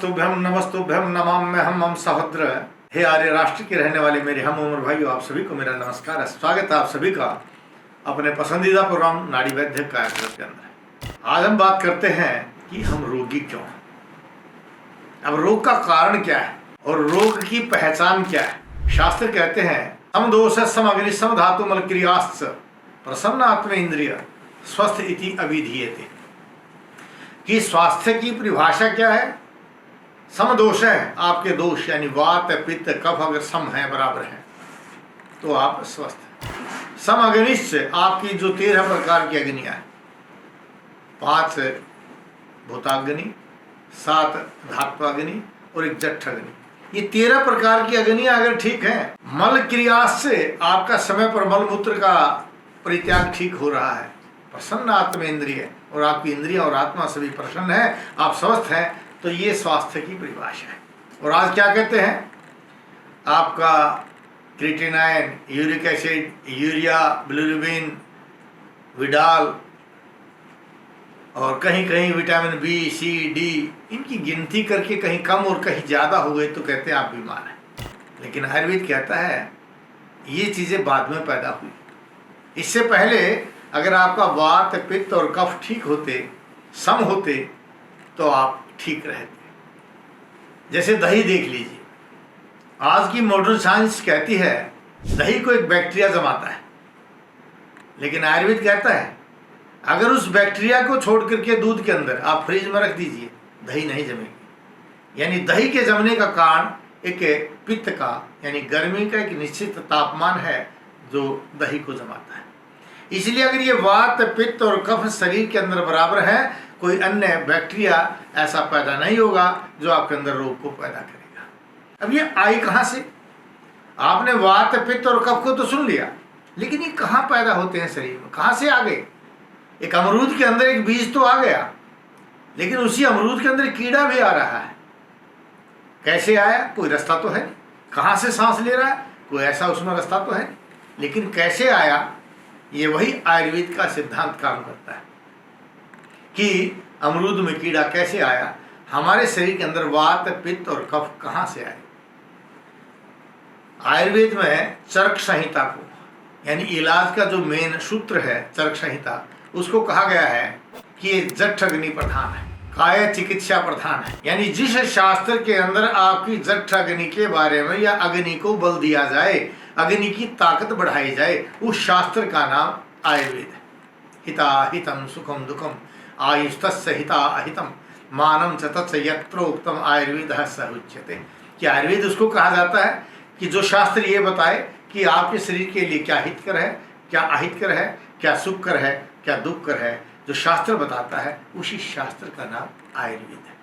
नमस्तुभ्यम नमस्तुभ्यम नमाम्यहम् हम सहोदर। हे आर्य राष्ट्र के रहने वाले मेरे हम उम्र भाइयों, आप सभी को मेरा नमस्कार है। स्वागत है आप सभी का अपने पसंदीदा प्रोग्राम नाड़ी वैद्य कार्यक्रम के अंदर। आज हम बात करते हैं कि हम रोगी क्यों हैं, अब रोग का कारण क्या है और रोग की पहचान क्या है। शास्त्र कहते हैं समदोष समग्नि समधातु मल क्रियाश्च प्रसन्न आत्म इंद्रिय स्वस्थ इति अभिधीयते। कि स्वास्थ्य की परिभाषा क्या है? समदोष है, आपके दोष यानी वात पित्त कफ अगर सम है, बराबर है, तो आप स्वस्थ हैं। सम अग्निश्च, आपकी जो 13 प्रकार की अग्नियां हैं, 5 भूताग्नि, 7 धात्वाग्नि और 1 जठराग्नि, ये 13 प्रकार की अग्नियां अगर ठीक हैं, मल क्रियास से आपका समय पर मल मूत्र का परित्याग ठीक हो रहा है, प्रसन्न आत्म इंद्रिय और आपकी इंद्रिया और आत्मा सभी प्रसन्न है, आप स्वस्थ हैं, तो ये स्वास्थ्य की परिभाषा है। और आज क्या कहते हैं, आपका creatinine, uric acid, urea, bilirubin, Widal और कहीं कहीं विटामिन बी सी डी, इनकी गिनती करके कहीं कम और कहीं ज़्यादा हो गए तो कहते हैं आप बीमार हैं। लेकिन आयुर्वेद कहता है ये चीज़ें बाद में पैदा हुई, इससे पहले अगर आपका वात पित्त और कफ ठीक होते, सम होते, तो आप ठीक रहते। जैसे दही देख लीजिए, आज की मॉडर्न साइंस कहती है दही को एक बैक्टीरिया जमाता है, लेकिन आयुर्वेद कहता है अगर उस बैक्टीरिया को छोड़ करके दूध के अंदर आप फ्रिज में रख दीजिए, दही नहीं जमेगी। यानी दही के जमने का कारण एक पित्त का यानी गर्मी का एक निश्चित तापमान है जो दही को जमाता है। इसलिए अगर ये वात पित्त और कफ शरीर के अंदर बराबर है, कोई अन्य बैक्टीरिया ऐसा पैदा नहीं होगा जो आपके अंदर रोग को पैदा करेगा। अब ये आई कहाँ से? आपने वात पित्त और कफ को तो सुन लिया, लेकिन ये कहाँ पैदा होते हैं शरीर में, कहाँ से आ गए? एक अमरूद के अंदर एक बीज तो आ गया, लेकिन उसी अमरूद के अंदर कीड़ा भी आ रहा है। कैसे आया? कोई रास्ता तो है नहीं। कहाँ से सांस ले रहा है? कोई ऐसा उसमें रास्ता तो है नहीं। लेकिन कैसे आया, ये वही आयुर्वेद का सिद्धांत काम करता है कि अमरूद में कीड़ा कैसे आया, हमारे शरीर के अंदर वात पित्त और कफ कहाँ से आए। आयुर्वेद में चरक संहिता को यानी इलाज का जो मेन सूत्र है चरक संहिता, उसको कहा गया है कि ये जठराग्नि प्रधान है, काय चिकित्सा प्रधान है। यानी जिस शास्त्र के अंदर आपकी जठराग्नि के बारे में या अग्नि को बल दिया जाए, अग्नि की ताकत बढ़ाई जाए, उस शास्त्र का नाम आयुर्वेद है। हिता हितम सुखम दुखम आयुस्तस्य हिता अहितम मानम च तत्स यत्रोक्तम आयुर्वेदः स उच्यते। कि आयुर्वेद उसको कहा जाता है कि जो शास्त्र ये बताए कि आपके शरीर के लिए क्या हितकर है, क्या अहितकर है, क्या सुखकर है, क्या दुखकर है, जो शास्त्र बताता है उसी शास्त्र का नाम आयुर्वेद है।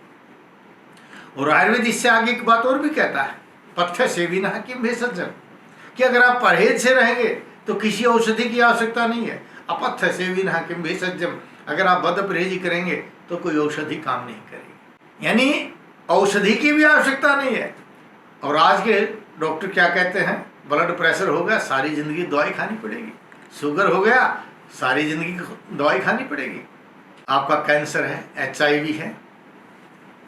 और आयुर्वेद इससे आगे एक बात और भी कहता है, पथ्य सेविनः किम भेषजम, कि अगर आप परहेज से रहेंगे तो किसी औषधि की आवश्यकता नहीं है। अपथ्य सेविनः किम भेषजम, अगर आप बद परहेजी करेंगे तो कोई औषधि काम नहीं करेगी, यानी औषधि की भी आवश्यकता नहीं है। और आज के डॉक्टर क्या कहते हैं, ब्लड प्रेशर हो गया सारी जिंदगी दवाई खानी पड़ेगी, शुगर हो गया सारी जिंदगी दवाई खानी पड़ेगी, आपका कैंसर है, HIV है,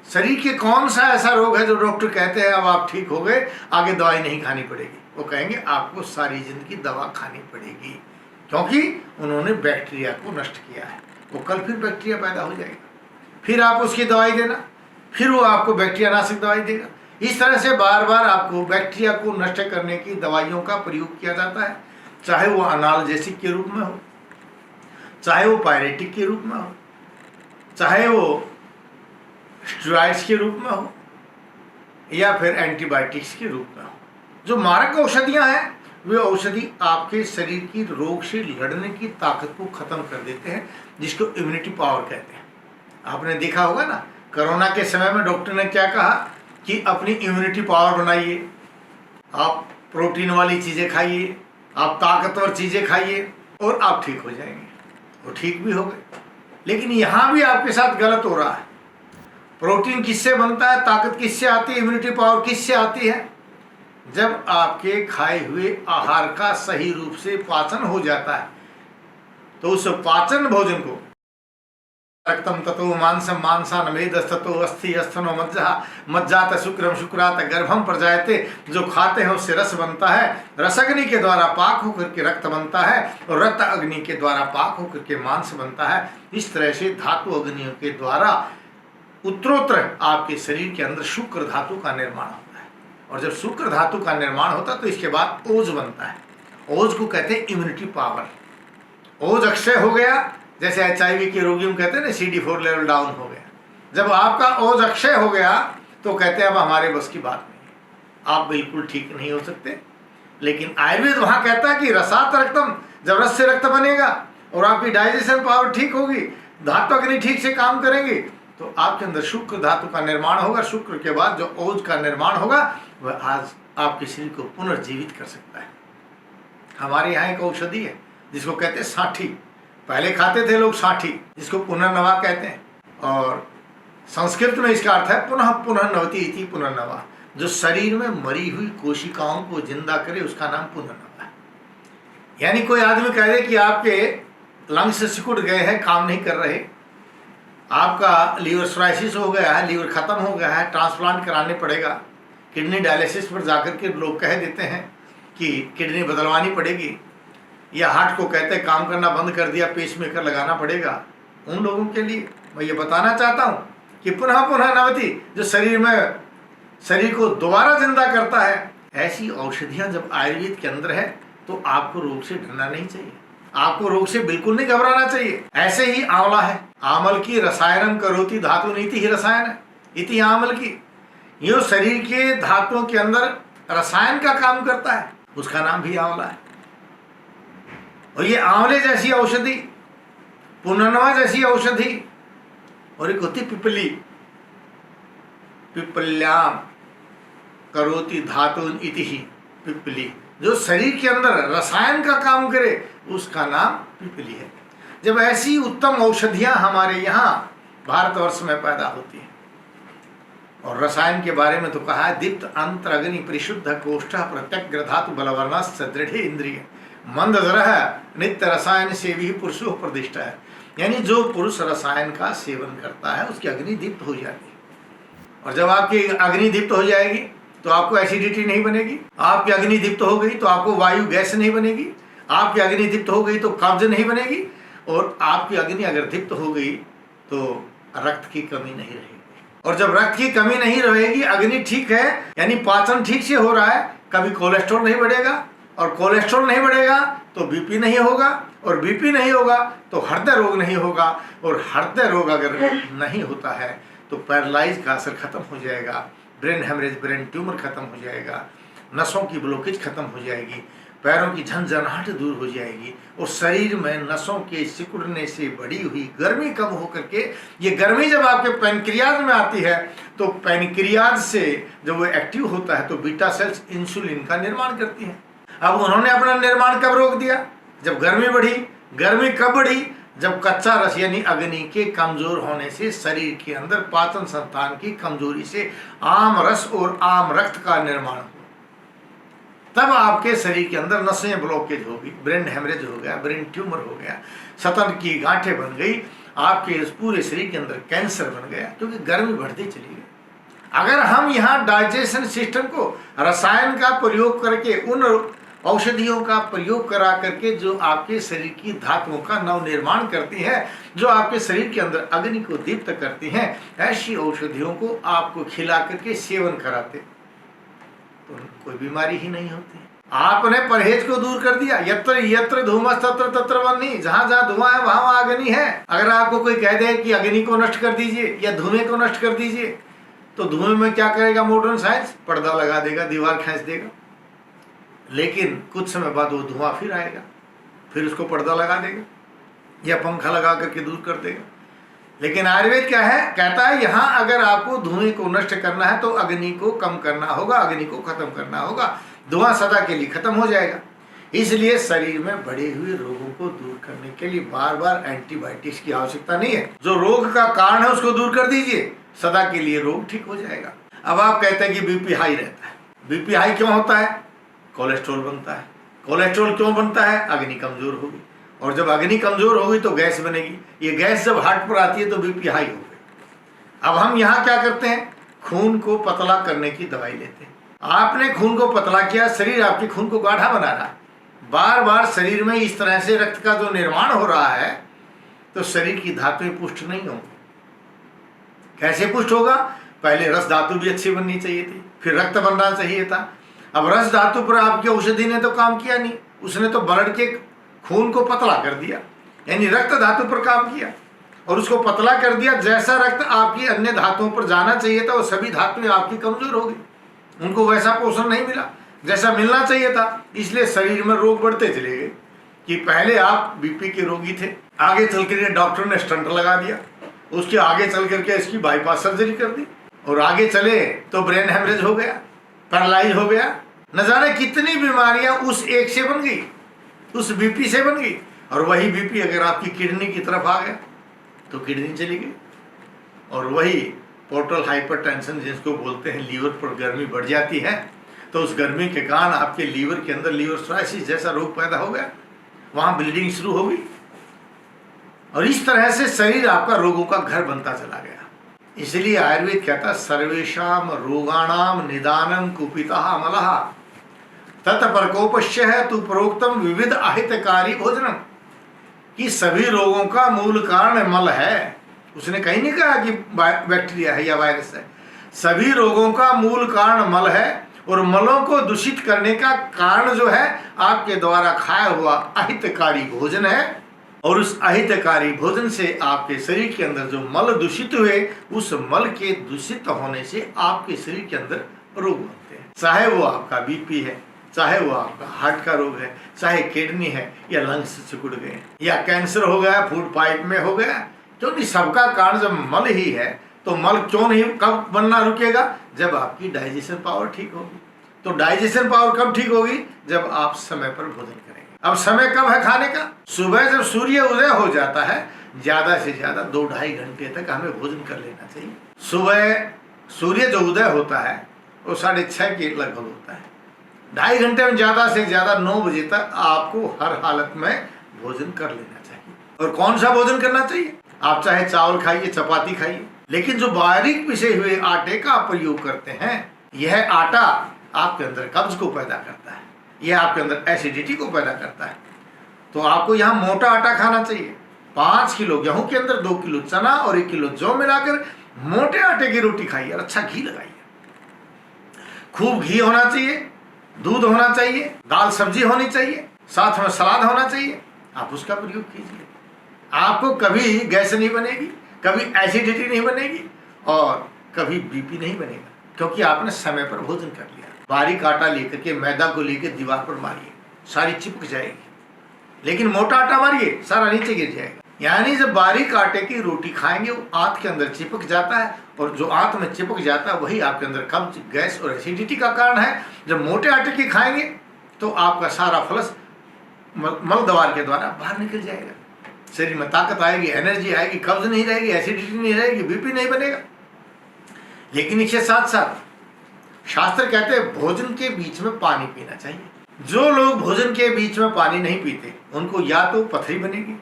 शरीर के कौन सा ऐसा रोग है जो डॉक्टर कहते हैं अब आप ठीक हो गए, आगे दवाई नहीं खानी पड़ेगी? वो कहेंगे आपको सारी जिंदगी दवा खानी पड़ेगी, क्योंकि उन्होंने बैक्टीरिया को नष्ट किया है। वो कल फिर बैक्टीरिया पैदा हो जाएगा, फिर आप उसकी दवाई देना, फिर वो आपको बैक्टीरिया नाशक दवाई देगा। इस तरह से बार बार आपको बैक्टीरिया को नष्ट करने की दवाइयों का प्रयोग किया जाता है, चाहे वो अनाल्जेसिक के रूप में हो, चाहे वो पायरेटिक के रूप में हो, चाहे वो स्टेरॉइड्स के रूप में हो, या फिर एंटीबायोटिक्स के रूप में हो। जो मारक औषधियां हैं वे औषधि आपके शरीर की रोग से लड़ने की ताकत को खत्म कर देते हैं, जिसको इम्यूनिटी पावर कहते हैं। आपने देखा होगा ना, कोरोना के समय में डॉक्टर ने क्या कहा कि अपनी इम्यूनिटी पावर बनाइए, आप प्रोटीन वाली चीज़ें खाइए, आप ताकतवर चीज़ें खाइए और आप ठीक हो जाएंगे। वो ठीक भी हो गए, लेकिन यहाँ भी आपके साथ गलत हो रहा है। प्रोटीन किससे बनता है, ताकत किससे आती है, इम्यूनिटी पावर किससे आती है? जब आपके खाए हुए आहार का सही रूप से पाचन हो जाता है, तो उस पाचन भोजन को रक्तम ततो मांसम मांसा मेदस्ततो अस्थि अस्थनो मज्जा मज्जात शुक्रम शुक्रात गर्भम प्रजायते। जो खाते हैं उससे रस बनता है, रस अग्नि के द्वारा पाक होकर के रक्त बनता है और रक्त अग्नि के द्वारा पाक होकर के मांस बनता है। इस तरह से धातु अग्नियों के द्वारा उत्तरोत्तर आपके शरीर के अंदर शुक्र धातु का निर्माण होता है। और जब शुक्र धातु का निर्माण होता है तो इसके बाद ओज बनता है। ओज को कहते हैं इम्यूनिटी पावर। ओज अक्षय हो गया, जैसे HIV के रोगियों कहते हैं ना CD4 लेवल डाउन हो गया। जब आपका ओज अक्षय हो गया तो कहते हैं अब हमारे बस की बात नहीं, आप बिल्कुल ठीक नहीं हो सकते। लेकिन आयुर्वेद वहां कहता है कि रसात रक्तम, जब रस से रक्त बनेगा और आपकी डाइजेशन पावर ठीक होगी, धातु अग्नि ठीक से काम करेंगे, तो आपके अंदर शुक्र धातु का निर्माण होगा। शुक्र के बाद जो ओज का निर्माण होगा वह आज आपके शरीर को पुनर्जीवित कर सकता है। हमारे यहाँ एक औषधि है जिसको कहते हैं साठी। पहले खाते थे लोग साठी, जिसको पुनर्नवा कहते हैं, और संस्कृत में इसका अर्थ है पुनः पुनः नवति इति पुनर्नवा। जो शरीर में मरी हुई कोशिकाओं को जिंदा करे उसका नाम पुनर्नवा है। यानी कोई आदमी कह दे कि आपके लंग्स सिकुड़ गए हैं, काम नहीं कर रहे, आपका लीवर सोराइसिस हो गया है, लीवर खत्म हो गया है, ट्रांसप्लांट कराने पड़ेगा, किडनी डायलिसिस पर जाकर के लोग कह देते हैं कि किडनी बदलवानी पड़ेगी, या हार्ट को कहते हैं काम करना बंद कर दिया, पेसमेकर लगाना पड़ेगा। उन लोगों के लिए मैं ये बताना चाहता हूँ कि पुनः पुनः नवति, जो शरीर को दोबारा जिंदा करता है, ऐसी औषधियाँ जब आयुर्वेद के अंदर है तो आपको रोग से डरना नहीं चाहिए, आपको रोग से बिल्कुल नहीं घबराना चाहिए। ऐसे ही आंवला है, आमल की रसायनम करोति धातु नीति ही रसायन इति आमल की। ये शरीर के धातुओं के अंदर रसायन का काम करता है, उसका नाम भी आंवला है। और ये आंवले जैसी औषधि, पुनर्नवा जैसी औषधि, और एक होती पिपली, पिपल्याम करोति धातुन इति ही पिपली, जो शरीर के अंदर रसायन का काम करे उसका नाम पिपली है। जब ऐसी उत्तम औषधियां हमारे यहाँ भारतवर्ष में पैदा होती हैं, और रसायन के बारे में तो कहा है दीप्त अंतर अग्नि परिशुद्ध कोष्ठ प्रत्यग्र धातु बलवर्णा सदृढ़ इंद्रिय मंद जरह नित्य रसायन से भी पुरुषो प्रतिष्ठा है। यानी जो पुरुष रसायन का सेवन करता है उसकी अग्नि दीप्त हो जाती है, और जब आपकी अग्नि दीप्त हो जाएगी तो आपको एसिडिटी नहीं बनेगी, आपकी अग्नि दीप्त हो गई तो आपको वायु गैस नहीं बनेगी, आपकी अग्नि दीप्त हो गई तो कब्ज नहीं बनेगी, और आपकी अग्नि अगर दीप्त हो गई तो रक्त की कमी नहीं रहेगी। और जब रक्त की कमी नहीं रहेगी, अग्नि ठीक है, यानी पाचन ठीक से हो रहा है, कभी कोलेस्ट्रॉल नहीं बढ़ेगा, और कोलेस्ट्रॉल नहीं बढ़ेगा तो बीपी नहीं होगा, और बीपी नहीं होगा तो हृदय रोग नहीं होगा, और हृदय रोग अगर नहीं होता है तो पैरालाइज का असर खत्म हो जाएगा, ब्रेन हेमरेज, ब्रेन ट्यूमर खत्म हो जाएगा, नसों की ब्लॉकेज खत्म हो जाएगी, पैरों की झंझनाहट दूर हो जाएगी, और शरीर में नसों के सिकुड़ने से बढ़ी हुई गर्मी कम होकर के, ये गर्मी जब आपके पैनक्रियाज में आती है तो पैनक्रियाज से जब वो एक्टिव होता है तो बीटा सेल्स इंसुलिन का निर्माण करती हैं। अब उन्होंने अपना निर्माण कब रोक दिया? जब गर्मी बढ़ी। गर्मी कब बढ़ी? जब कच्चा रस यानी अग्नि के कमजोर होने से शरीर के अंदर पाचन संस्थान की कमजोरी से आम रस और आम रक्त का निर्माण हो, तब आपके शरीर के अंदर नसें ब्लॉकेज होगी, ब्रेन हेमरेज हो गया, ब्रेन ट्यूमर हो गया, सतन की गांठें बन गई, आपके पूरे शरीर के अंदर कैंसर बन गया, क्योंकि गर्मी बढ़ती चली गई। अगर हम यहाँ डाइजेशन सिस्टम को रसायन का प्रयोग करके, उन औषधियों का प्रयोग करा करके जो आपके शरीर की धातुओं का नव निर्माण करती है, जो आपके शरीर के अंदर अग्नि को दीप्त करती हैं, ऐसी औषधियों को आपको खिला करके सेवन कराते तो कोई बीमारी ही नहीं होती। आपने परहेज को दूर कर दिया। यत्र यत्र धूमः तत्र तत्र वह्नि, जहां जहां धुआं है वहां वहां अग्नि है। अगर आपको कोई कह दे कि अग्नि को नष्ट कर दीजिए या धुएं को नष्ट कर दीजिए, तो धुएं में क्या करेगा मॉडर्न साइंस? पर्दा लगा देगा, दीवार खींच देगा, लेकिन कुछ समय बाद वो धुआं फिर आएगा, फिर उसको पर्दा लगा देगा या पंखा लगा करके दूर कर देगा। लेकिन आयुर्वेद क्या है? कहता है यहाँ अगर आपको धुएं को नष्ट करना है तो अग्नि को कम करना होगा, अग्नि को खत्म करना होगा, धुआं सदा के लिए खत्म हो जाएगा। इसलिए शरीर में बढ़े हुए रोगों को दूर करने के लिए बार बार एंटीबायोटिक्स की आवश्यकता नहीं है। जो रोग का कारण है उसको दूर कर दीजिए, सदा के लिए रोग ठीक हो जाएगा। अब आप कहते हैं कि बीपी हाई रहता है। बीपी हाई क्यों होता है? कोलेस्ट्रॉल बनता है। कोलेस्ट्रॉल क्यों बनता है? अग्नि कमजोर होगी, और जब अग्नि कमजोर होगी तो गैस बनेगी। ये गैस जब हार्ट पर आती है तो बीपी हाई हो गई। अब हम यहाँ क्या करते हैं, खून को पतला करने की दवाई लेते हैं। आपने खून को पतला किया, शरीर आपके खून को गाढ़ा बना रहा। बार बार शरीर में इस तरह से रक्त का जो निर्माण हो रहा है तो शरीर की धातुएं पुष्ट नहीं होंगी। कैसे पुष्ट होगा? पहले रस धातु भी अच्छी बननी चाहिए थी, फिर रक्त बनना चाहिए था। अब रस धातु पर आपकी औषधि ने तो काम किया नहीं, उसने तो ब्लड के खून को पतला कर दिया, यानी रक्त धातु पर काम किया और उसको पतला कर दिया। जैसा रक्त आपकी अन्य धातुओं पर जाना चाहिए था वो सभी धातुएं आपकी कमजोर हो गई, उनको वैसा पोषण नहीं मिला जैसा मिलना चाहिए था। इसलिए शरीर में रोग बढ़ते चले गए कि पहले आप बीपी के रोगी थे, आगे चल कर डॉक्टर ने स्टंट लगा दिया, उसके आगे चल करके इसकी बाईपास सर्जरी कर दी, और आगे चले तो ब्रेन हेमरेज हो गया, पैरालाइज हो गया। न जाने कितनी बीमारियां उस एक से बन गई, उस बीपी से बन गई। और वही बीपी अगर आपकी किडनी की तरफ आ गया तो किडनी चली गई। और वही पोर्टल हाइपरटेंशन जिसको बोलते हैं, लीवर पर गर्मी बढ़ जाती है तो उस गर्मी के कारण आपके लीवर के अंदर लीवर सोराइसिस जैसा रोग पैदा हो गया, वहां ब्लीडिंग शुरू हो गई। और इस तरह से शरीर आपका रोगों का घर बनता चला गया। इसलिए आयुर्वेद कहता है सर्वेषाम रोगाणाम निदानम कुपितः मलः तत्प्रकोपस्य है तु प्रोक्तम विविध अहितकारी भोजनम, कि सभी रोगों का मूल कारण मल है। उसने कहीं नहीं कहा कि बैक्टीरिया है या वायरस है। सभी रोगों का मूल कारण मल है और मलों को दूषित करने का कारण जो है आपके द्वारा खाया हुआ अहितकारी भोजन है। और उस अहितकारी भोजन से आपके शरीर के अंदर जो मल दूषित हुए, उस मल के दूषित होने से आपके शरीर के अंदर रोग बनते हैं। चाहे वो आपका बीपी है, चाहे वो आपका हार्ट का रोग है, चाहे किडनी है, या लंग्स सिकुड़ गए, या कैंसर हो गया, फूड पाइप में हो गया, क्योंकि सबका कारण जब मल ही है तो मल क्यों नहीं, कब बनना रुकेगा? जब आपकी डाइजेशन पावर ठीक होगी। तो डाइजेशन पावर कब ठीक होगी? जब आप समय पर भोजन करेंगे। अब समय कब है खाने का? सुबह जब सूर्य उदय हो जाता है, ज्यादा से ज्यादा 2-2.5 घंटे तक हमें भोजन कर लेना चाहिए। सुबह सूर्य जो उदय होता है वो 6:30 के लगभग होता है। 2.5 घंटे में ज्यादा से ज्यादा 9 बजे तक आपको हर हालत में भोजन कर लेना चाहिए। और कौन सा भोजन करना चाहिए? आप चाहे चावल खाइए, चपाती खाइए, लेकिन जो बारीक पिसे हुए आटे का आप प्रयोग करते हैं, यह आटा आपके अंदर कब्ज को पैदा करता है, यह आपके अंदर एसिडिटी को पैदा करता है। तो आपको यहाँ मोटा आटा खाना चाहिए। 5 किलो गेहूं के अंदर 2 किलो चना और 1 किलो जौ मिलाकर मोटे आटे की रोटी खाइए और अच्छा घी लगाइए। खूब घी होना चाहिए, दूध होना चाहिए, दाल सब्जी होनी चाहिए, साथ में सलाद होना चाहिए। आप उसका प्रयोग कीजिए। आपको कभी गैस नहीं बनेगी, कभी एसिडिटी नहीं बनेगी और कभी बीपी नहीं बनेगा, क्योंकि आपने समय पर भोजन कर लिया। बारीक आटा लेकर के मैदा को लेकर दीवार पर मारिए, सारी चिपक जाएगी। लेकिन मोटा आटा मारिए, सारा नीचे गिर जाएगा। यानी जब बारीक आटे की रोटी खाएंगे वो आंत के अंदर चिपक जाता है, और जो आंत में चिपक जाता है वही आपके अंदर कब्ज, गैस और एसिडिटी का कारण है। जब मोटे आटे की खाएंगे तो आपका सारा फ्लश मल द्वार के द्वारा बाहर निकल जाएगा, शरीर में ताकत आएगी, एनर्जी आएगी, कब्ज नहीं रहेगी, एसिडिटी नहीं रहेगी, बीपी नहीं बनेगा। लेकिन इसके साथ साथ शास्त्र कहते हैं भोजन के बीच में पानी पीना चाहिए। जो लोग भोजन के बीच में पानी नहीं पीते उनको या तो पथरी बनेगी,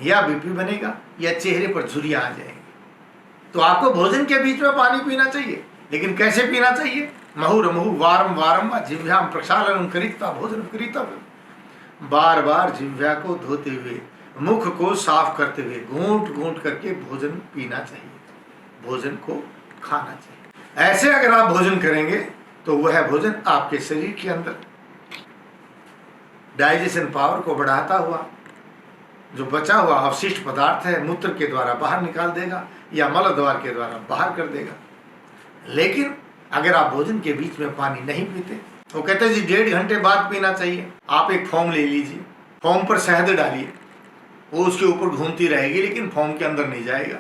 या बीपी बनेगा, या चेहरे पर झुर्रियां आ जाएंगी। तो आपको भोजन के बीच में पानी पीना चाहिए, लेकिन कैसे पीना चाहिए? मुहुर्मुहुः वारम वारम जिह्वां प्रक्षालनं कृत्वा भोजन कृतव्यम्। बार बार जिह्वा को धोते हुए, मुख को साफ करते हुए, घूंट घूंट करके भोजन पीना चाहिए, भोजन को खाना चाहिए। ऐसे अगर आप भोजन करेंगे तो वह भोजन आपके शरीर के अंदर डाइजेशन पावर को बढ़ाता हुआ जो बचा हुआ अवशिष्ट पदार्थ है मूत्र के द्वारा बाहर निकाल देगा या मल द्वार के द्वारा बाहर कर देगा। लेकिन अगर आप भोजन के बीच में पानी नहीं पीते, वो कहते हैं जी 1.5 घंटे बाद पीना चाहिए। आप एक फोम ले लीजिए, फोम पर शहद डालिए, वो उसके ऊपर घूमती रहेगी लेकिन फोम के अंदर नहीं जाएगा।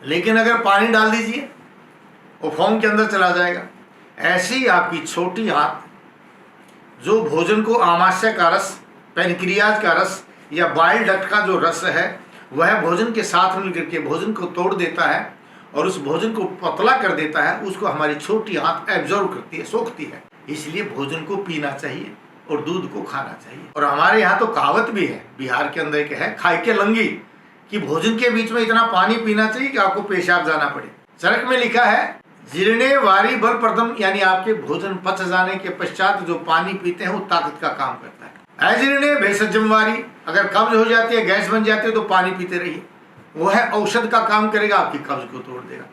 लेकिन अगर पानी डाल दीजिए वो फोम के अंदर चला जाएगा। ऐसे ही आपकी छोटी आंत जो भोजन को आमाशय का रस, पेनक्रियाज का रस या बाइल डक्ट का जो रस है वह भोजन के साथ मिलकर के भोजन को तोड़ देता है और उस भोजन को पतला कर देता है। उसको हमारी छोटी आंत एब्जॉर्ब करती है, सोखती है। इसलिए भोजन को पीना चाहिए और दूध को खाना चाहिए। और हमारे यहाँ तो कहावत भी है, बिहार के अंदर एक है, खाई के लंगी, कि भोजन के बीच में इतना पानी पीना चाहिए कि आपको पेशाब जाना पड़े। चरक में लिखा है, जीर्णे वारी बल प्रदम, यानी आपके भोजन पच जाने के पश्चात जो पानी पीते हैं वो ताकत का काम करता है। अजीर्णे भेषजम वारी, अगर कब्ज हो जाती है, गैस बन जाती है, तो पानी पीते रहिए, वो है औषध का काम करेगा, आपकी कब्ज को तोड़ देगा।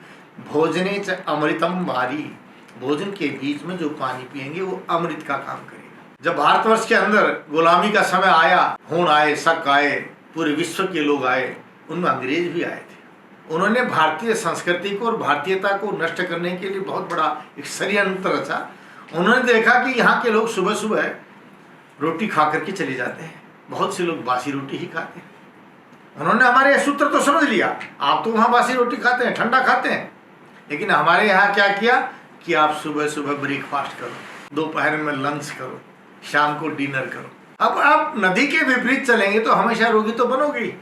भोजने च अमृतम वारी, भोजन के बीच में जो पानी पिएंगे वो अमृत का काम करेगा। जब भारतवर्ष के अंदर गुलामी का समय आया, हूण आए, शक आए, पूरे विश्व के लोग आए, उनमें अंग्रेज भी आए थे। उन्होंने भारतीय संस्कृति को और भारतीयता को नष्ट करने के लिए बहुत बड़ा एक षड्यंत्र रचा। उन्होंने देखा कि यहाँ के लोग सुबह सुबह रोटी खा करके चले जाते हैं, बहुत से लोग बासी रोटी ही खाते हैं। उन्होंने हमारे यह सूत्र तो समझ लिया, आप तो वहाँ बासी रोटी खाते हैं, ठंडा खाते हैं, लेकिन हमारे यहाँ क्या किया कि आप सुबह सुबह ब्रेकफास्ट करो, दोपहर में लंच करो, शाम को डिनर करो। अब आप नदी के विपरीत चलेंगे तो हमेशा रोगी तो बनोगे ही।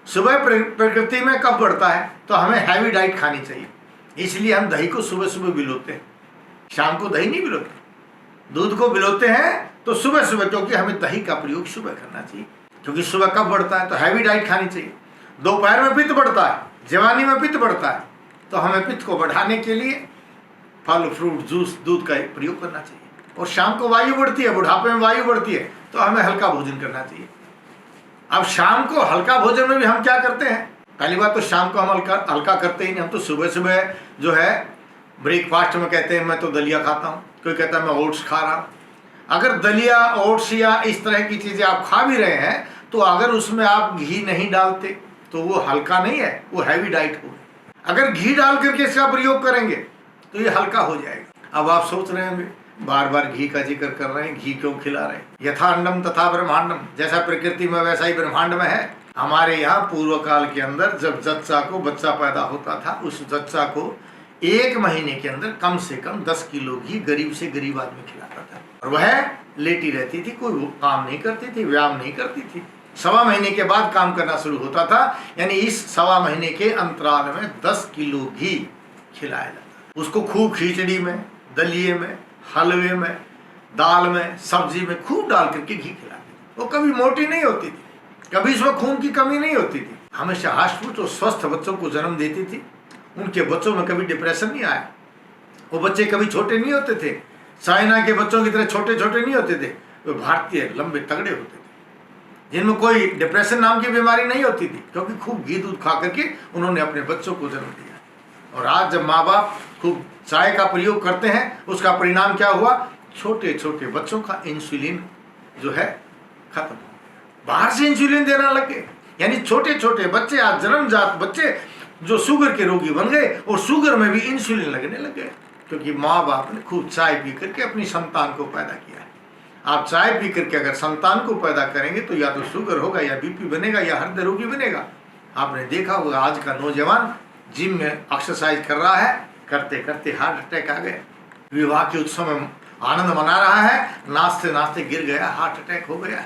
सुबह प्रकृति में कब बढ़ता है तो हमें हैवी डाइट खानी चाहिए, इसलिए हम दही को सुबह सुबह भिगोते हैं, शाम को दही नहीं भिगोते। दूध को भिगोते हैं तो सुबह सुबह, क्योंकि हमें दही का प्रयोग सुबह करना चाहिए, क्योंकि सुबह कब बढ़ता है तो हैवी डाइट खानी चाहिए। दोपहर में पित्त बढ़ता है, जवानी में पित्त बढ़ता है, तो हमें पित्त को बढ़ाने के लिए फल, फ्रूट, जूस, दूध का प्रयोग करना चाहिए। और शाम को वायु बढ़ती है, बुढ़ापे में वायु बढ़ती है, तो हमें हल्का भोजन करना चाहिए। अब शाम को हल्का भोजन में भी हम क्या करते हैं, पहली बात तो शाम को हम हल्का करते ही नहीं, हम तो सुबह सुबह जो है ब्रेकफास्ट में कहते हैं मैं तो दलिया खाता हूँ, कोई कहता है मैं ओट्स खा रहा हूँ। अगर दलिया, ओट्स या इस तरह की चीज़ें आप खा भी रहे हैं, तो अगर उसमें आप घी नहीं डालते तो वो हल्का नहीं है, वो हैवी डाइट हो। अगर घी डाल करके इसका प्रयोग करेंगे तो ये हल्का हो जाएगा। अब आप सोच रहे होंगे, बार बार घी का जिक्र कर रहे हैं, घी क्यों खिला रहे हैं? यथा अंडम तथा ब्रह्मांडम, जैसा प्रकृति में वैसा ही ब्रह्मांड में है। हमारे यहाँ पूर्व काल के अंदर जब जच्चा को बच्चा पैदा होता था, उस जच्चा को 1 महीने के अंदर कम से कम 10 किलो घी गरीब से गरीब आदमी खिलाता था, और वह लेटी रहती थी, कोई काम नहीं करती थी, व्यायाम नहीं करती थी। 1.25 महीने के बाद काम करना शुरू होता था, यानी इस 1.25 महीने के अंतराल में 10 किलो घी खिलाया जाता। उसको खूब खिचड़ी में, दलिए में, हलवे में, दाल में, सब्जी में खूब डाल करके घी खिलाते। वो कभी मोटी नहीं होती थी, कभी इसमें खून की कमी नहीं होती थी, हमेशा हष्ट और स्वस्थ बच्चों को जन्म देती थी। उनके बच्चों में कभी डिप्रेशन नहीं आया, वो बच्चे कभी छोटे नहीं होते थे, चाइना के बच्चों की तरह छोटे छोटे नहीं होते थे, वो भारतीय लंबे तगड़े होते थे, जिनमें कोई डिप्रेशन नाम की बीमारी नहीं होती थी, क्योंकि खूब घी दूध खा करके उन्होंने अपने बच्चों को जन्म दिया। और आज जब माँ बाप खूब चाय का प्रयोग करते हैं, उसका परिणाम क्या हुआ? छोटे छोटे बच्चों का इंसुलिन जो है खत्म हो गया, बाहर से इंसुलिन देना लगे। यानी छोटे छोटे बच्चे, आज जन्मजात बच्चे जो शुगर के रोगी बन गए, और शुगर में भी इंसुलिन लगने लगे, क्योंकि माँ बाप ने खूब चाय पी करके अपनी संतान को पैदा किया है। आप चाय पी करके अगर संतान को पैदा करेंगे तो या तो शुगर होगा, या बीपी बनेगा, या हृदय रोगी बनेगा। आपने देखा होगा आज का नौजवान जिम में एक्सरसाइज कर रहा है, करते करते हार्ट अटैक आ गया। विवाह के उत्सव में आनंद मना रहा है, नाचते नाचते गिर गया, हार्ट अटैक हो गया।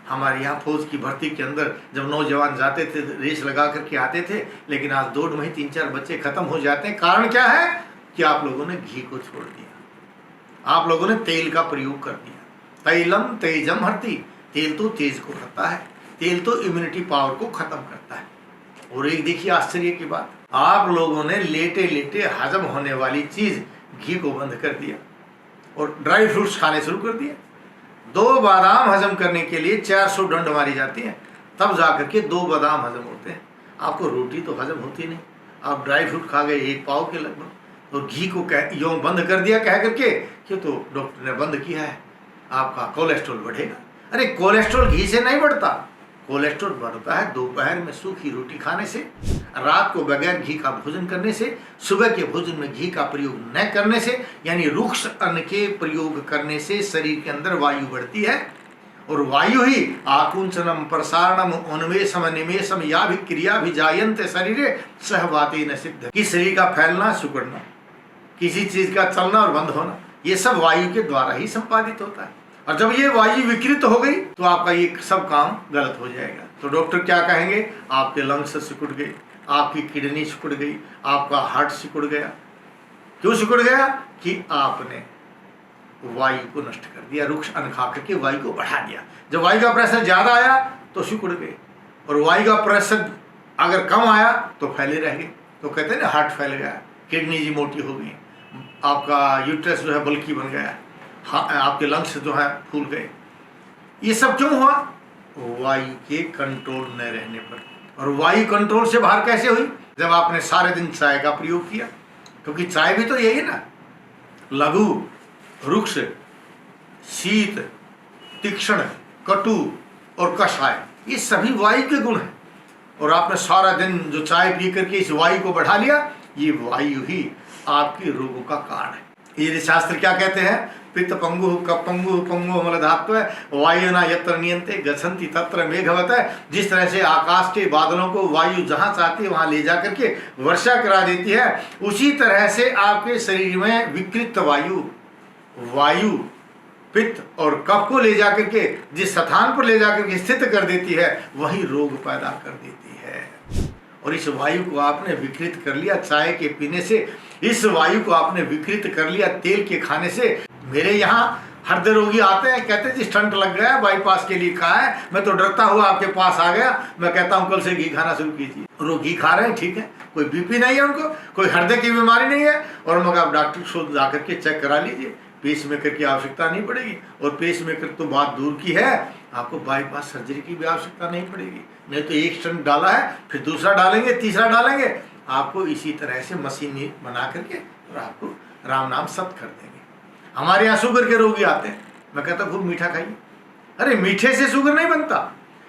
हमारे यहाँ फौज की भर्ती के अंदर जब नौजवान जाते थे, रेस लगा करके आते थे, लेकिन आज दौड़ में ही 3-4 बच्चे खत्म हो जाते हैं। कारण क्या है कि आप लोगों ने घी को छोड़ दिया, आप लोगों ने तेल का प्रयोग कर दिया। तैलम तेजम हरती, तेल तो तेज को करता है, तेल तो इम्यूनिटी पावर को खत्म करता है। और एक देखिए आश्चर्य की बात, आप लोगों ने लेटे लेटे हजम होने वाली चीज घी को बंद कर दिया और ड्राई फ्रूट्स खाने शुरू कर दिए। 2 बादाम हजम करने के लिए 400 डंड मारी जाती है, तब जाकर के 2 बादाम हजम होते हैं। आपको रोटी तो हजम होती नहीं, आप ड्राई फ्रूट खा गए 1 पाव के लगभग, और घी को यूं बंद कर दिया कह करके कि तो डॉक्टर ने बंद किया है, आपका कोलेस्ट्रॉल बढ़ेगा। अरे कोलेस्ट्रॉल घी से नहीं बढ़ता, कोलेस्ट्रॉल बढ़ता है दोपहर में सूखी रोटी खाने से, रात को बगैर घी का भोजन करने से, सुबह के भोजन में घी का प्रयोग न करने से, यानी रुक्ष अन्न के प्रयोग करने से शरीर के अंदर वायु बढ़ती है। और वायु ही आकुंचनम प्रसारणम उन्मेषम निमेषम या भी क्रिया भी जायन्ते शरीरे सहवाते न सिद्ध, कि शरीर का फैलना, सिकुड़ना, किसी चीज का चलना और बंद होना, ये सब वायु के द्वारा ही संपादित होता है। और जब ये वायु विकृत हो गई तो आपका ये सब काम गलत हो जाएगा। तो डॉक्टर क्या कहेंगे? आपके लंग्स सिकुड़ गए, आपकी किडनी सिकुड़ गई, आपका हार्ट सिकुड़ गया। क्यों सिकुड़ गया? कि आपने वायु को नष्ट कर दिया, रुक्ष अन्न खा करके वायु को बढ़ा दिया। जब वायु का प्रेशर ज़्यादा आया तो शुक्र उड़ गए, और वायु का प्रेशर अगर कम आया तो फैले रह गए। तो कहते हैं ना, हार्ट फैल गया, किडनी जी मोटी हो गई, आपका यूट्रस जो है बल्कि बन गया, हाँ आपके लंग्स जो है फूल गए। ये सब क्यों हुआ? वायु के कंट्रोल न रहने पर। और वायु कंट्रोल से बाहर कैसे हुई? जब आपने सारे दिन चाय का प्रयोग किया, क्योंकि चाय भी तो यही है ना, लघु, रुक्ष, शीत, तीक्ष्ण, कटु और कषाय, ये सभी वायु के गुण हैं। और आपने सारा दिन जो चाय पी करके इस वायु को बढ़ा लिया, ये वायु ही आपके रोगों का कारण है। ये शास्त्र क्या कहते हैं? पित्त पंगु कप पंगु पंगु मलधात्व वायुना यत्र नियंते गच्छन्ति तत्र मेघवत। जिस तरह से आकाश के बादलों को वायु जहां चाहती है वहां ले जा करके वर्षा करा देती है, उसी तरह से आपके शरीर में विकृत वायु पित्त और कफ को ले जाकर के जिस स्थान पर ले जाकर के स्थित कर देती है, वही रोग पैदा कर देती है। और इस वायु को आपने विकृत कर लिया चाय के पीने से, इस वायु को आपने विकृत कर लिया तेल के खाने से। मेरे यहाँ हृदय रोगी आते हैं, कहते हैं जी स्टंट लग गया, बाईपास के लिए कहा है, मैं तो डरता हुआ आपके पास आ गया। मैं कहता हूँ कल से घी खाना शुरू कीजिए। और वो घी खा रहे हैं, ठीक है, कोई बीपी नहीं है उनको, कोई हृदय की बीमारी नहीं है, और मगर आप डॉक्टर को जाकर के चेक करा लीजिए, पेस मेकर की आवश्यकता नहीं पड़ेगी। और पेस मेकर तो बात दूर की है, आपको बाईपास सर्जरी की भी आवश्यकता नहीं पड़ेगी। नहीं तो एक स्टंट डाला है, फिर दूसरा डालेंगे, तीसरा डालेंगे, आपको इसी तरह से मशीन बना करके और आपको राम नाम सत कर देंगे। हमारे यहाँ शुगर के रोगी आते हैं, मैं कहता हूँ खूब मीठा खाइए। अरे मीठे से शुगर नहीं बनता।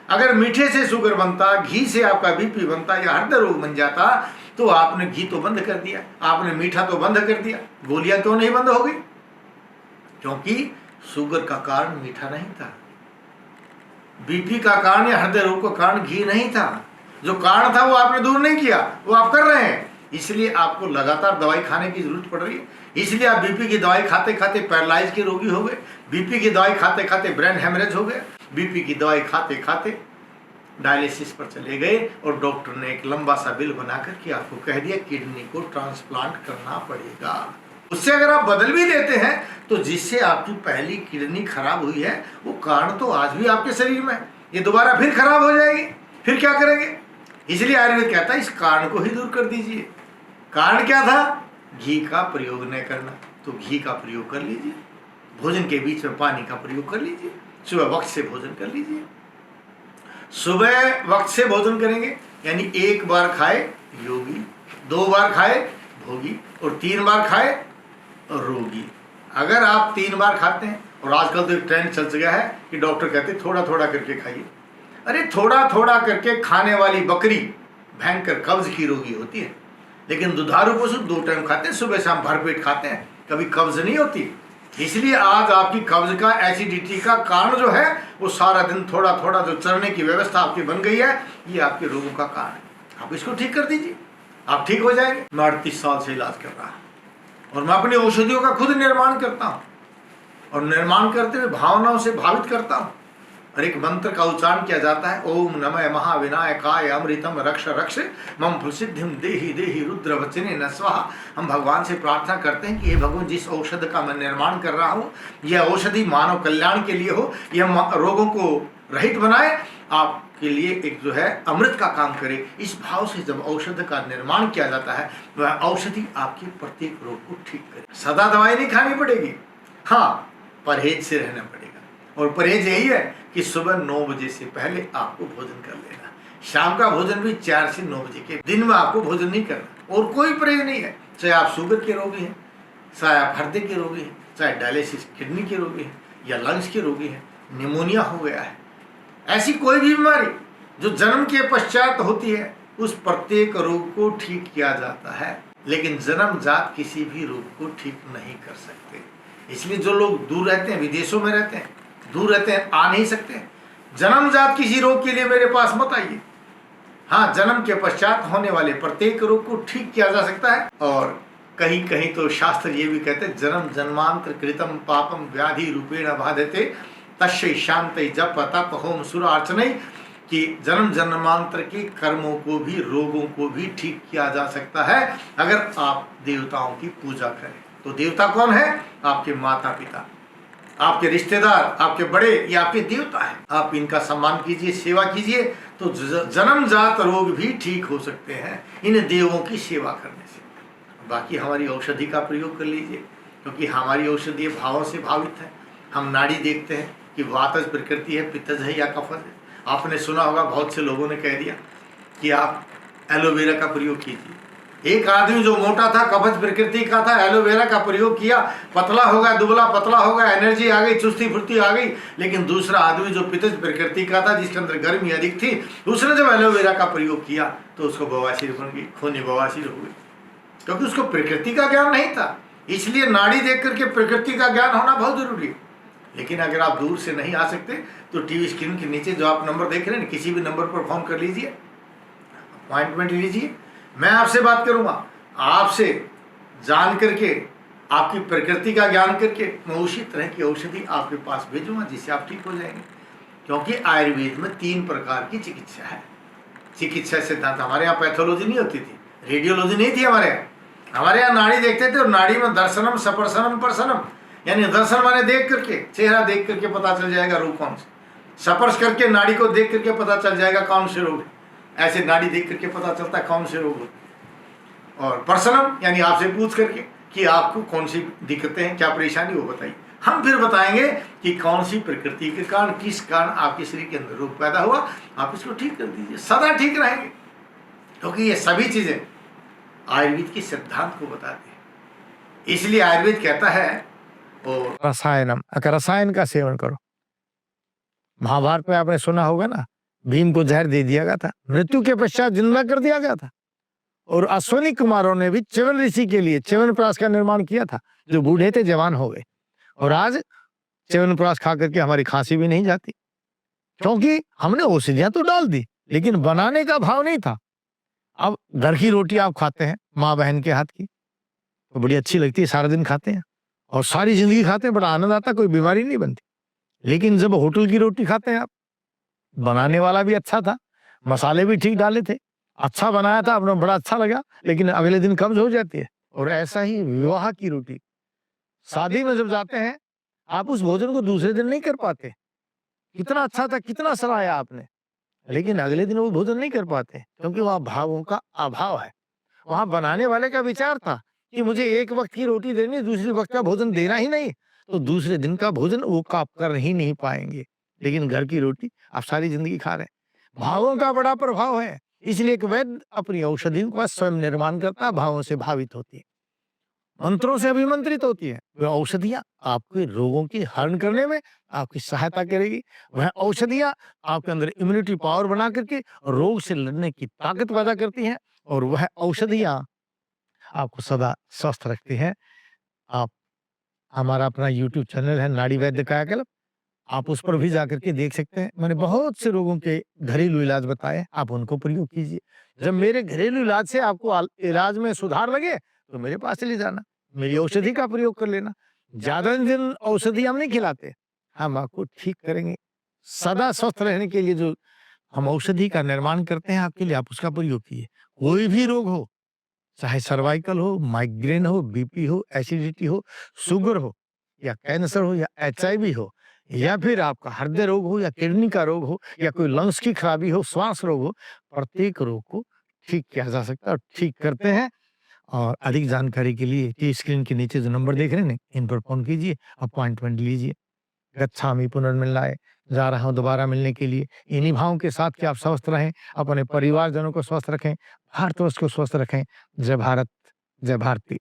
अगर मीठे से शुगर बनता, घी से आपका बीपी बनता या हृदय रोग बन जाता, तो आपने घी तो बंद कर दिया, आपने मीठा तो बंद कर दिया, गोलियां क्यों नहीं बंद हो गई? क्योंकि शुगर का कारण मीठा नहीं था, बीपी का कारण या हृदय रोग का कारण घी नहीं था। जो कारण था वो आपने दूर नहीं किया, वो आप कर रहे हैं। इसलिए आपको लगातार दवाई खाने की जरूरत पड़ रही है। इसलिए आप बीपी की दवाई खाते खाते पैरालाइज के रोगी हो गए, बीपी की दवाई खाते खाते ब्रेन हेमरेज हो गए, बीपी की दवाई खाते खाते डायलिसिस पर चले गए, और डॉक्टर ने एक लंबा सा बिल बना करके आपको कह दिया किडनी को ट्रांसप्लांट करना पड़ेगा। उससे अगर आप बदल भी देते हैं तो जिससे आपकी पहली किडनी खराब हुई है वो कारण तो आज भी आपके शरीर में, ये दोबारा फिर खराब हो जाएगी, फिर क्या करेंगे? इसलिए आयुर्वेद कहता है इस कारण को ही दूर कर दीजिए। कारण क्या था? घी का प्रयोग न करना, तो घी का प्रयोग कर लीजिए। भोजन के बीच में पानी का प्रयोग कर लीजिए। सुबह वक्त से भोजन कर लीजिए। सुबह वक्त से भोजन करेंगे यानी एक बार खाए योगी, 2 बार खाए भोगी, और 3 बार खाए रोगी। अगर आप 3 बार खाते हैं, और आजकल तो एक ट्रेंड चल गया है कि डॉक्टर कहते हैं थोड़ा थोड़ा करके खाइए। अरे थोड़ा थोड़ा करके खाने वाली बकरी भयंकर कब्ज की रोगी होती है, लेकिन दुधारू पशु 2 टाइम खाते हैं, सुबह शाम भरपेट खाते हैं, कभी कब्ज नहीं होती। इसलिए आज आपकी कब्ज का, एसिडिटी का कारण जो है वो सारा दिन थोड़ा थोड़ा जो चरने की व्यवस्था आपकी बन गई है, ये आपके रोगों का कारण है। आप इसको ठीक कर दीजिए, आप ठीक हो जाएंगे। मैं 38 साल से इलाज कर रहा हूँ, और मैं अपनी औषधियों का खुद निर्माण करता हूँ, और निर्माण करते हुए भावनाओं से भावित करता हूँ। और एक मंत्र का उच्चारण किया जाता है, ओम नमः महाविनायकाय अमृतम रक्ष रक्ष मम प्रसिद्धिम देहि देहि रुद्र वचने न स्वाहा। हम भगवान से प्रार्थना करते हैं कि हे भगवान, जिस औषध का मैं निर्माण कर रहा हूँ, यह औषधि मानव कल्याण के लिए हो, यह रोगों को रहित बनाए, आपके लिए एक जो है अमृत का काम करे। इस भाव से जब औषध का निर्माण किया जाता है, वह औषधि आपके प्रत्येक रोग को ठीक करे। सदा दवाई नहीं खानी पड़ेगी, हाँ परहेज से रहना पड़ेगा। और परहेज यही है कि सुबह 9 बजे से पहले आपको भोजन कर लेना, शाम का भोजन भी 4 से 9 बजे के, दिन में आपको भोजन नहीं करना। और कोई परहेज नहीं है, चाहे आप शुगर के रोगी हैं, चाहे आप हृदय के रोगी हैं, चाहे डायलिसिस किडनी के रोगी हैं, या लंग्स के रोगी हैं, निमोनिया हो गया है, ऐसी कोई भी बीमारी जो जन्म के पश्चात होती है, उस प्रत्येक रोग को ठीक किया जाता है। लेकिन जन्मजात किसी भी रोग को ठीक नहीं कर सकते। इसलिए जो लोग दूर रहते हैं, विदेशों में रहते हैं, दूर रहते हैं, आ नहीं सकते, जन्मजात किसी रोग के लिए मेरे पास मत आइए। हाँ, जन्म के पश्चात होने वाले प्रत्येक रोग को ठीक किया जा सकता है। और कहीं कहीं तो शास्त्र ये भी कहते हैं, जन्म जन्मांतर कृतम पापम व्याधि रूपेण बाधते तस्य शांति जप तप होम सुर अर्चनई, कि जन्म जन्मांतर के कर्मों को भी, रोगों को भी ठीक किया जा सकता है अगर आप देवताओं की पूजा करें। तो देवता कौन है? आपके माता पिता, आपके रिश्तेदार, आपके बड़े, ये आपके देवता है। आप इनका सम्मान कीजिए, सेवा कीजिए, तो जन्मजात रोग भी ठीक हो सकते हैं इन देवों की सेवा करने से। बाकी हमारी औषधि का प्रयोग कर लीजिए, क्योंकि हमारी औषधि भावों से भावित है। हम नाड़ी देखते हैं कि वातज प्रकृति है, पित्तज है या कफज है। आपने सुना होगा, बहुत से लोगों ने कह दिया कि आप एलोवेरा का प्रयोग कीजिए। एक आदमी जो मोटा था, कफज प्रकृति का था, एलोवेरा का प्रयोग किया, पतला हो गया, दुबला पतला हो गया, एनर्जी आ गई, चुस्ती फुर्ती आ गई। लेकिन दूसरा आदमी जो पित्तज प्रकृति का था, जिसके अंदर गर्मी अधिक थी, उसने जब एलोवेरा का प्रयोग किया तो उसको बवासीर बन गई, खूनी बवासीर हो गई, क्योंकि उसको प्रकृति का ज्ञान नहीं था। इसलिए नाड़ी देख करके प्रकृति का ज्ञान होना बहुत जरूरी है। लेकिन अगर आप दूर से नहीं आ सकते तो टीवी स्क्रीन के नीचे जो आप नंबर देख रहे हैं, किसी भी नंबर पर फोन कर लीजिए, अपॉइंटमेंट लीजिए, मैं आपसे बात करूंगा। आपसे जान करके, आपकी प्रकृति का ज्ञान करके, मैं उसी तरह की औषधि आपके पास भेजूंगा जिससे आप ठीक हो जाएंगे। क्योंकि आयुर्वेद में 3 प्रकार की चिकित्सा है। चिकित्सा सिद्धांत, हमारे यहाँ पैथोलॉजी नहीं होती थी, रेडियोलॉजी नहीं थी हमारे यहाँ। हमारे यहाँ नाड़ी देखते थे और नाड़ी में दर्शनम, सपर्शनम, परसनम, यानी दर्शन माने देख करके, चेहरा देख करके पता चल जाएगा रोग कौन सा, स्पर्श करके नाड़ी को देख करके पता चल जाएगा कौन से रोग है। ऐसे नाड़ी देख करके पता चलता है कौन से रोग हो। और परसनम यानी आपसे पूछ करके कि आपको कौन सी दिक्कतें हैं, क्या परेशानी, वो बताइए। हम फिर बताएंगे कि कौन सी प्रकृति के कारण, किस कारण आपके शरीर के अंदर रोग पैदा हुआ, आप इसको ठीक कर दीजिए, सदा ठीक रहेंगे। क्योंकि ये सभी चीजें आयुर्वेद के सिद्धांत को बताते हैं। इसलिए आयुर्वेद कहता है और रसायनम, अगर रसायन का सेवन करो। महाभारत में आपने सुना होगा ना, भीम को जहर दे दिया गया था, मृत्यु के पश्चात जिंदा कर दिया गया था। और अश्विनी कुमारों ने भी च्यवन ऋषि के लिए च्यवनप्राश का निर्माण किया था, जो बूढ़े थे, जवान हो गए। और आज च्यवनप्राश खा करके हमारी खांसी भी नहीं जाती, क्योंकि हमने औषधियां तो डाल दी, लेकिन बनाने का भाव नहीं था। अब घर की रोटी आप खाते हैं माँ बहन के हाथ की, तो बड़ी अच्छी लगती है, सारा दिन खाते हैं और सारी जिंदगी खाते हैं, बड़ा आनंद आता, कोई बीमारी नहीं बनती। लेकिन जब होटल की रोटी खाते हैं आप, बनाने वाला भी अच्छा था, मसाले भी ठीक डाले थे, अच्छा बनाया था, अपना बड़ा अच्छा लगा, लेकिन अगले दिन कब्ज हो जाती है। और ऐसा ही विवाह की रोटी, शादी में जब जाते हैं आप उस भोजन को दूसरे दिन नहीं कर पाते, कितना अच्छा था, कितना सराहा आपने, लेकिन अगले दिन वो भोजन नहीं कर पाते, क्योंकि वहां भावों का अभाव है। वहां बनाने वाले का विचार था कि मुझे एक वक्त की रोटी देनी, दूसरे वक्त का भोजन देना ही नहीं, तो दूसरे दिन का भोजन वो आप कर ही नहीं पाएंगे। लेकिन घर की रोटी आप सारी जिंदगी खा रहे हैं। भावों का बड़ा प्रभाव है, इसलिए एक वैद्य अपनी औषधि का स्वयं निर्माण करता है, भावों से भावित होती है, मंत्रों से अभिमंत्रित होती है। वह औषधियां आपके रोगों की हरण करने में आपकी सहायता करेगी। वह औषधियां आपके अंदर इम्यूनिटी पावर बना करके रोग से लड़ने की ताकत पैदा करती हैं, और वह औषधियां आपको सदा स्वस्थ रखती हैं। आप, हमारा अपना YouTube चैनल है नाड़ी वैद्य कायाकल्प, आप उस पर भी जाकर के देख सकते हैं। मैंने बहुत से लोगों के घरेलू इलाज बताए, आप उनको प्रयोग कीजिए। जब मेरे घरेलू इलाज से आपको इलाज में सुधार लगे तो मेरे पास चले जाना, मेरी औषधि का प्रयोग कर लेना। ज्यादा दिन औषधि हम नहीं खिलाते, हम आपको ठीक करेंगे। सदा स्वस्थ रहने के लिए जो हम औषधि का निर्माण करते हैं आपके लिए, आप उसका प्रयोग कीजिए। कोई भी रोग हो, चाहे सर्वाइकल हो, माइग्रेन हो, बीपी हो, एसिडिटी हो, शुगर हो, या कैंसर हो, या HIV हो, या फिर आपका हृदय रोग हो, या किडनी का रोग हो, या कोई लंग्स की खराबी हो, श्वास रोग हो, प्रत्येक रोग को ठीक किया जा सकता है और ठीक करते हैं। और अधिक जानकारी के लिए टी स्क्रीन के नीचे जो नंबर देख रहे हैं, इन पर फोन कीजिए, अपॉइंटमेंट लीजिए। गच्छामि पुनर्मिलनाय, जा रहा हूं दोबारा मिलने के लिए, इन्हीं भावों के साथ कि आप स्वस्थ रहें, अपने परिवारजनों को स्वस्थ रखें, भारतवर्ष को स्वस्थ रखें। जय भारत, जय भारती।